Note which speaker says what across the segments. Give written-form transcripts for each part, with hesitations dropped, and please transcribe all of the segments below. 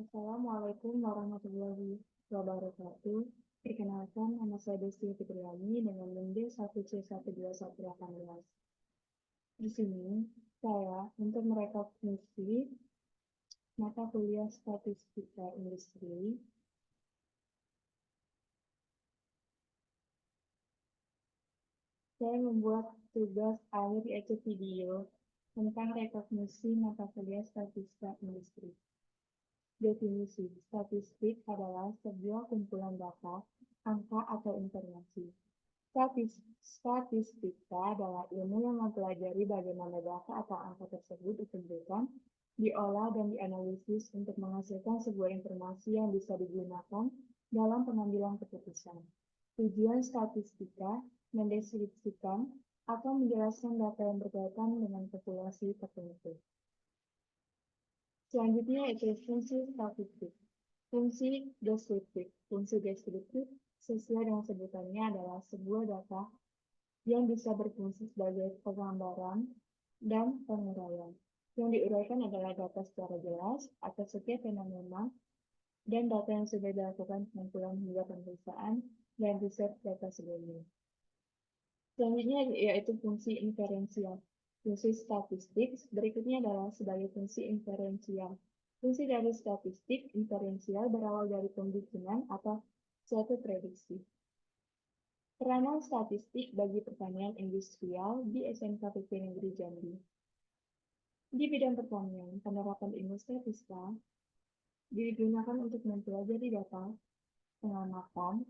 Speaker 1: Assalamualaikum warahmatullahi wabarakatuh. Perkenalkan, nama saya Desti Fitriani dengan NIM 1C12118. Di sini, saya untuk merekognisi mata kuliah Statistika Industri. Saya membuat tugas akhir yaitu video tentang rekognisi mata kuliah Statistika Industri. Definisi, statistik adalah sebuah kumpulan data, angka atau informasi. Statistika adalah ilmu yang mempelajari bagaimana data atau angka tersebut dikumpulkan, diolah dan dianalisis untuk menghasilkan sebuah informasi yang bisa digunakan dalam pengambilan keputusan. Tujuan statistika mendeskripsikan atau menjelaskan data yang berkaitan dengan populasi tertentu. Selanjutnya yaitu fungsi statistik. Fungsi deskriptif sesuai dengan sebutannya adalah sebuah data yang bisa berfungsi sebagai penggambaran dan penguraian. Yang diuraikan adalah data secara jelas atas setiap fenomena dan data yang sudah dilakukan pengumpulan hingga pemeriksaan dan riset data sebelumnya. Selanjutnya yaitu fungsi inferensial. Fungsi statistik berikutnya adalah sebagai fungsi inferensial. Fungsi dari statistik inferensial berawal dari pembikinan atau suatu prediksi. Peranan statistik bagi pertanian industrial di SMK PP Negeri Jambi. Di bidang pertanian, penerapan ilmu statistika digunakan untuk mempelajari data, pengamatan,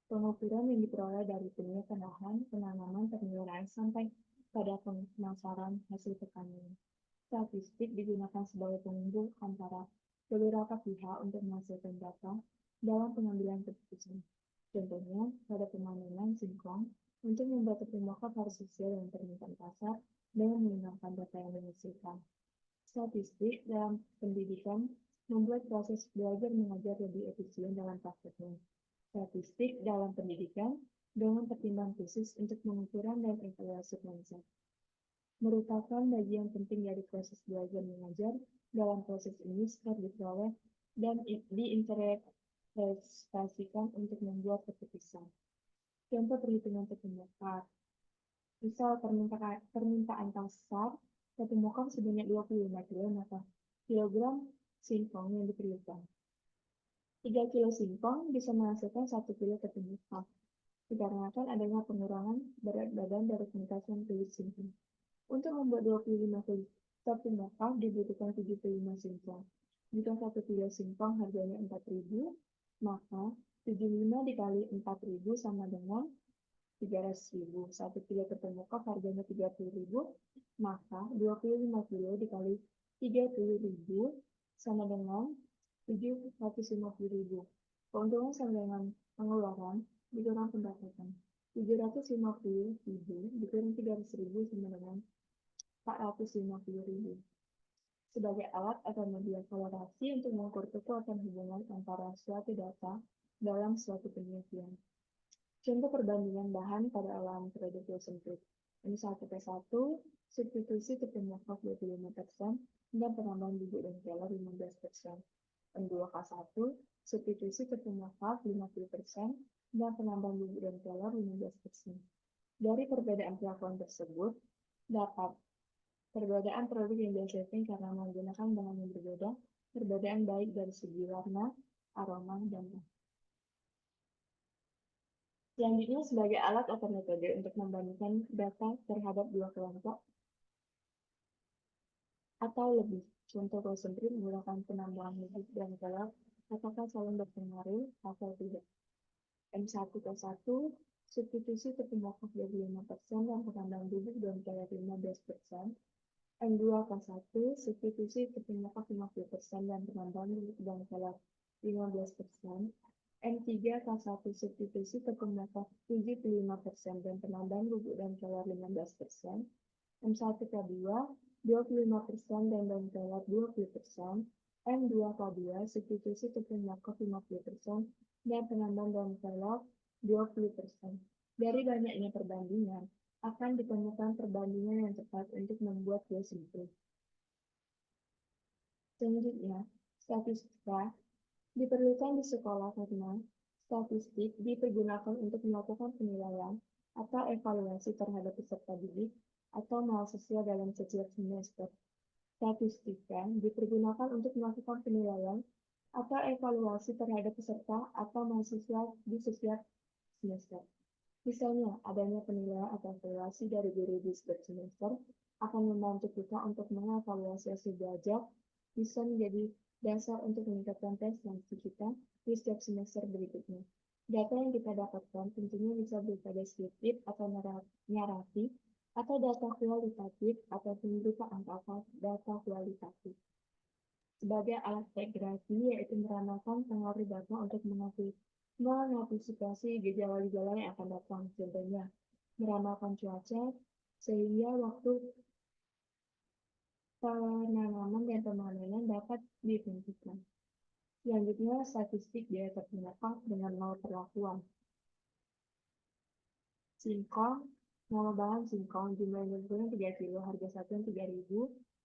Speaker 1: pengukuran yang diperoleh dari penelitian lahan, penanaman, pemeliharaan, sampai pada pemasaran hasil pertanian. Statistik digunakan sebagai pengunggul antara beberapa pihak untuk menghasilkan data dalam pengambilan keputusan. Contohnya, pada pemanenan singkong, untuk membuat pemoka harus sesuai dengan permintaan pasar dengan menggunakan data yang dihasilkan. Statistik dalam pendidikan membuat proses belajar mengajar lebih efisien dalam prakteknya. Statistik dalam pendidikan dengan pertimbangan khusus untuk pengukuran dan evaluasi konsep. Merupakan bagian penting dari proses belajar mengajar. Dalam proses ini skor diperoleh dan diinterpretasikan untuk membuat keputusan. Contoh perhitungan tepung mokar. Misal permintaan pasar tepung mokar sebanyak 25 kg, maka kilogram singkong yang diperlukan. 3 kilo singkong bisa menghasilkan 1 kilo tepung mokar. Dikarenakan adanya pengurangan berat badan dari pengentasan kulit singkong. Untuk membuat 25 kilo tepung mokar dibutuhkan 75 singkong. Jika 1 kilo singkong harganya 4.000, maka 75 dikali 4.000 sama dengan 300.000. 1 kilo tepung mokar harganya 30.000, maka 25 kilo dikali 30.000 sama dengan 750.000. Keuntungan sama dengan pengeluaran dikurang pendapatan. 750.000 dikurang 300.000 sama dengan 450.000. Sebagai alat atau media korelasi untuk mengukur kekuatan hubungan antara suatu data dalam suatu penelitian. Contoh perbandingan bahan pada olahan produk sempit. M1P1, substitusi tepung mokar 25% dan penambahan bubuk dan kelor 15%. M2K1, substitusi tepung mokar 50% dan penambahan bubuk dan kelor 15%. Dari perbedaan perlakuan tersebut, dapat perbedaan produk yang dihasilkan karena menggunakan bahan yang berbeda, perbedaan baik dari segi warna, aroma, dan rasa. Selanjutnya sebagai alat atau metode untuk membandingkan data terhadap dua kelompok atau lebih. Contoh konsentrik menggunakan penambahan bubuk dan kelor, apakah saling berpengaruh atau tidak. M1K1, substitusi tepung mokar 25% dan penambahan bubuk dan kelor 15%. M2K1, substitusi tepung mokar 50% dan penambahan bubuk dan kelor 15%. M3K1, substitusi tepung mokar 75% dan penambahan bubuk dan kelor 15%. M1K2, 25% dan bahan kelor 20%. M2K2, substitusi tepung mokar 50% dan penambahan bahan kelor 20%. Dari banyaknya perbandingan, akan ditemukan perbandingan yang tepat untuk membuat kesimpulan. Selanjutnya, Statistika diperlukan di sekolah karena statistik dipergunakan untuk melakukan penilaian atau evaluasi terhadap peserta didik atau mahasiswa dalam setiap semester. Statistika dipergunakan untuk melakukan penilaian atau evaluasi terhadap peserta atau mahasiswa di setiap semester. Misalnya, adanya penilaian atau evaluasi dari guru di setiap semester akan membantu kita untuk mengevaluasi hasil belajar, bisa menjadi dasar untuk meningkatkan prestasi kita di setiap semester berikutnya. Data yang kita dapatkan tentunya bisa berupa deskriptif atau naratif, atau data kualitatif, ataupun berupa angka data kualitatif. Sebagai alat integrasi, yaitu meramalkan pengaruh data untuk mengantisipasi gejala-gejala yang akan datang. Contohnya, meramalkan cuaca, sehingga waktu penanaman dan pemanenan dapat ditentukan. Selanjutnya, statistik biaya terpindahkan dengan nol perlakuan. Singkong, nama bahan singkong, jumlah yang 3 kilo, harga satuan 3.000,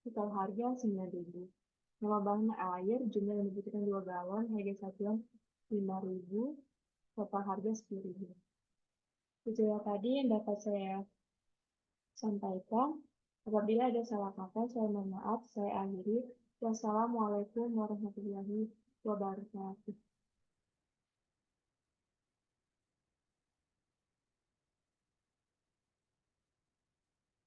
Speaker 1: total harga 9.000. Nama bahan air, jumlah yang dibutuhkan 2 galon, harga satuan 5.000, total harga 10.000. Itulah tadi yang dapat saya sampaikan. Apabila ada salah kata, saya mohon maaf. Saya akhiri. Wassalamualaikum warahmatullahi wabarakatuh.